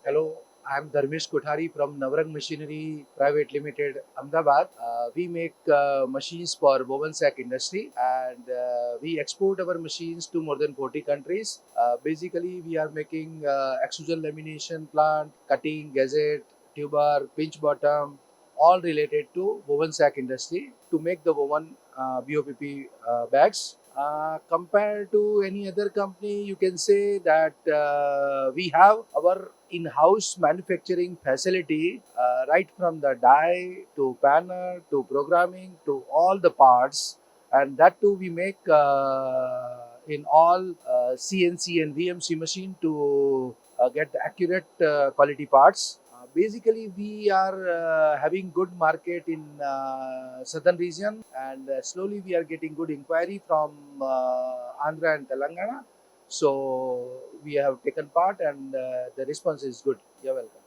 Hello, I'm Dharmesh Kothari from Navrang Machinery Private Limited, Ahmedabad. We make machines for woven sack industry, and we export our machines to more than 40 countries. Basically, we are making extrusion lamination plant, cutting, gazette, tuber, pinch bottom, all related to woven sack industry to make the woven BOPP bags. Compared to any other company, you can say that we have our in-house manufacturing facility, right from the die to panel to programming to all the parts, and that too we make in all CNC and VMC machine to get the accurate quality parts. Basically, we are having good market in southern region, and slowly we are getting good inquiry from Andhra and Telangana. So we have taken part, and the response is good. You're welcome.